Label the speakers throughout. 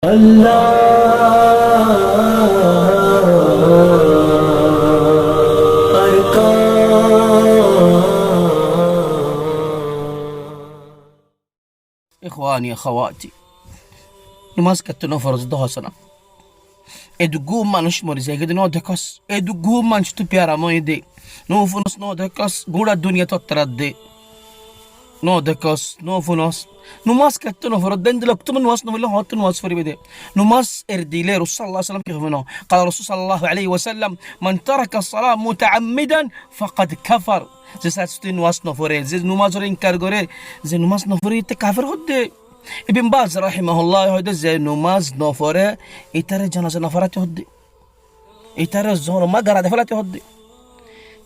Speaker 1: إخواني أخواتي نماسكتنا فرز دهسنا إدغوم مانش مريزة كده نو دكاس إدغوم مانش تبيارا مويدي نو فنوس نو دكاس غورا الدنيا تتردي نو دكاس نو فنوس نماسكتنا فرز دندلك تمن واس نملا هات نواس فري بده نماس إرديلي رسول الله صلى الله عليه وسلم كيفنا قال الرسول صلى الله عليه وسلم من ترك الصلاة متعمدا فقد كفر زي نواس نفوري زي نماز رين كارغوري زي نماز نفوري تكافر هدي ابن باز رحمه الله هذا زي نماز نفوري يترى جنازة نفرات هدي يترى الزهر ما قرأ فلات هدي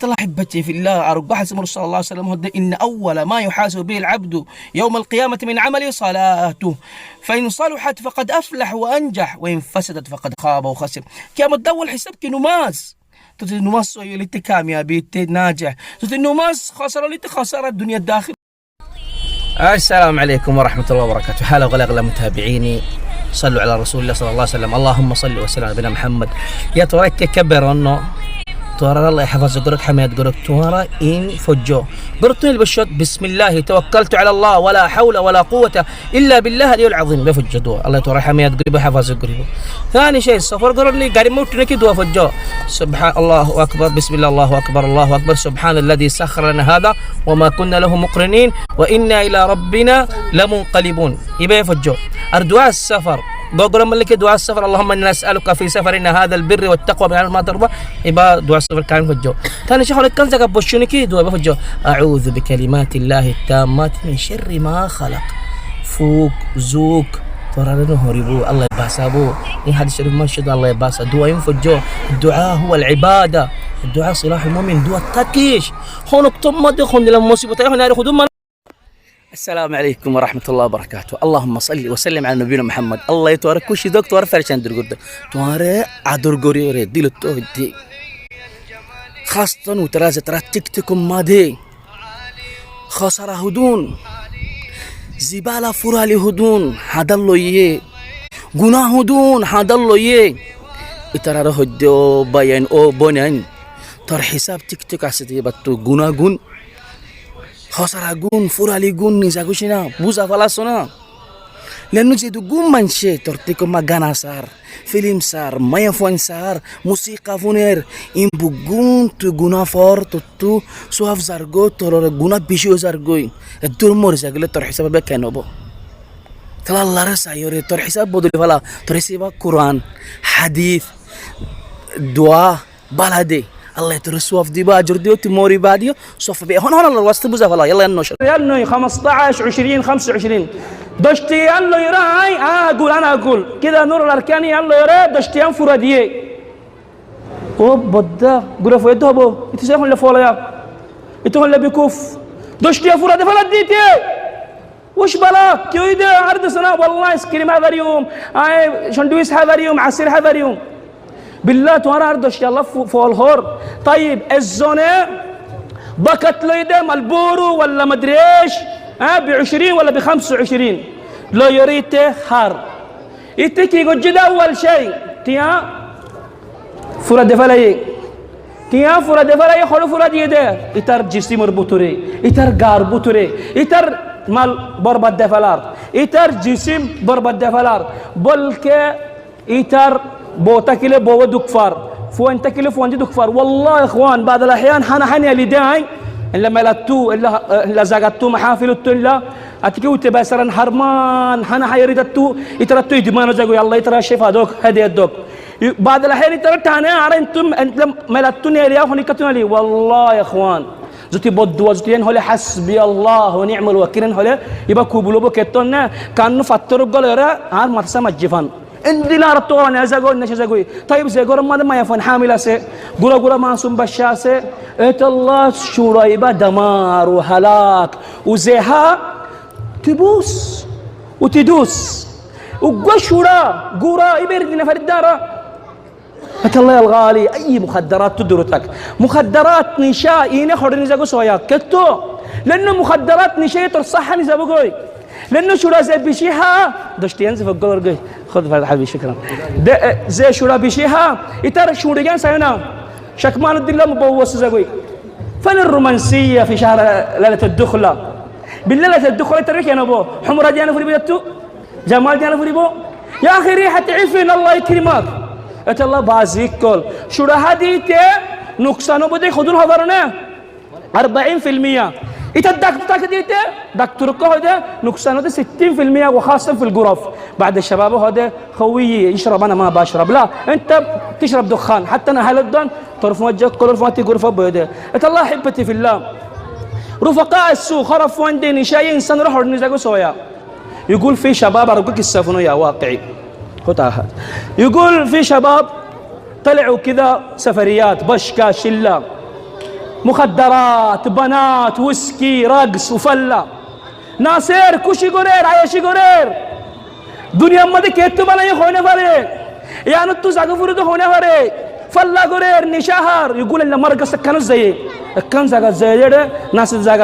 Speaker 1: طلع حبتي في الله أرجع حسب الرسول صلى الله عليه وسلم هدي إن أول ما يحاسب به العبد يوم القيامة من عمله صلاته فإن صلحت فقد أفلح وأنجح وإن فسدت فقد خاب وخسر كما تدور حسابك نماز تدي نماز اللي تكاميا بيت ناجح تدي نماز خسر اللي تخسر الدنيا الداخل. السلام عليكم ورحمة الله وبركاته. حال وغلا متابعيني صلوا على رسول الله صلى الله عليه وسلم. اللهم صل وسلم على نبينا محمد. يا ترى كبر انه ترى الله يحفظ قرك حماية قرك ترى إن فجوا قرتني البشوت بسم الله توكلت على الله ولا حول ولا قوة إلا بالله العلي العظيم بفجدوا الله ترى حماية قريب حفظ قريب. ثاني شيء السفر قرني قاعد يموت نكي دوا فجوا سبحان الله أكبر بسم الله الله أكبر الله أكبر سبحان الذي سخر لنا هذا وما كنا له مقرنين وإنا إلى ربنا لمنقلبون يبقى يفجوا أردواء السفر قول ملك دعاء السفر اللهم إنا نسألك في سفرنا هذا البر والتقوى من ما ترضى يبقى دعاء السفر كان فجوا. ثاني شيء كان زكاة بوشونيكي دعاء فجوا أعوذ بكلمات الله التامات من شر ما خلق فوق زوك ترى هربوا الله يباسابو إن هذا الشريف ما شد الله يباسا دعاء فجوا. الدعاء هو العبادة الدعاء صلاح المؤمن دعاء تكيش هونك تم دخون لما مصيبة هنا ياخذون. السلام عليكم ورحمة الله وبركاته. اللهم صل وسلم على نبينا محمد. الله يتوارك كوشي دوك توار فرشان درغورد توار عدرغوري ري ديل توهدي خاصة وترازة ترى تكتكم مادي خسر هدون زبالة فرالي هدون هدلو يه غنا هدون هدلو يه ترى هدو بيان او بونين تر حساب تكتك عسدي بتو غنا غن خسر جون فرالي جون نزاقوشنا بوزا فلاسونا لأنه جدو جون منشي ترتيكو مغانا سار فيلم سار مايا فون سار موسيقى فونير إن بوغون تو غونا فور تو سواف زارغو ترور غونا بيشيو زارغوي الدور مور زاقل ترحساب بكينو بو تلا الله رسا يوري ترحساب بودولي فلا ترحساب قرآن حديث دعاء بالهدي الله يترسوا في دبا جرديو تموري باديو صف بيه هون الله واسط بوزا فلا يلا ينوش يلا 15 20 25 دشتي يلا يراي اقول انا اقول كذا نور الاركاني يلا يراي دشتي انفراديه او بدا غرفو يدهبو يتسيخون لفولا يا يتهون لبيكوف دشتي انفراديه فلا ديتي وش بلاك كيويدا عرض سنه والله اسكريم هذا اليوم شندويس هذا اليوم عصير هذا اليوم بالله تورا أردش يلا فولهور. طيب الزونة بكت له يدم البورو ولا مدريش ب20 ولا ب25 لو يريته خار يتكي يقول أول شيء تيا فرد فلاي تيا فرد فلاي خلو فرد يده يتر جسم ربطوري يتر قار بطوري يتر مال بربد دفلار يتر جسم بربد دفلار بلك يتر بوتاكله بو دكفار فوين تاكله فوين دكفار. والله يا اخوان بعض الاحيان حنا اللي داعي الا ملتو الا زاغتو محافل التلا اتكيو تباسرن حرمان حنا حيريدتو يترتو يدمانو زاغو يلا يترى شيف هذوك هدي الدوك بعض الاحيان يترى تانا على انتم ملتوني اللي هوني كتوني. والله يا اخوان زوتي بدو زوتين هول حسبي الله ونعم الوكيل هول يبقى كوبلو بكتونا كانوا فتروا قالوا عار ما تسمع الجفان عندي لا رتوان يا زغو نش زغوي. طيب زغور ما يفون حامله سي غورا معصوم بشاسه ات الله شوريبه دمار وهلاك وزها تبوس وتدوس وقشورا غورا يبردنا في الدار ات الله الغالي اي مخدرات تدرتك مخدرات نشاء ينخرني زغو سويا كتو لانه مخدرات نشاء تصحني زغوي
Speaker 2: لانه شورا زي بشيها دشتين زي فقول رجع خذ هذا حبيبي شكرا زي شورا بشيها يتر شوريان ساينا شكمان الدنيا مبوس زي فالرومانسيه في شهر ليله الدخله بالليله الدخله تريك يا نبو حمره جانا في بيتو جمال جانا في بو يا اخي ريحه عفن الله يكرمك ات الله بازيك كل شورا هذه نقصانه بدي خذون هذرنا 40% يتدك ديته دكتورك هذا نقصانه 60% وخاصه في الغرف بعد الشباب هذا خوي يشرب انا ما بشرب لا انت تشرب دخان حتى انا هل الدن طرف وجهك كل رفاتي غرفه بيده ات الله احبتي في الله رفقاء السوق خرف وندين شيء انسان روح نزاقو سويا يقول في شباب ارجوك السفن يا واقعي خطاها يقول في شباب طلعوا كذا سفريات بشكا شله مخدرات بنات ويسكي رقص وفله ناصر كوشي غورير عايشي غورير دنيا ما دي كيتو بلا يخونه فري يا نتو زاغو فريدو هونه فري فلا غورير نشهر يقول لما مرقص كانوا زي كان زاغا زي ناس زاغا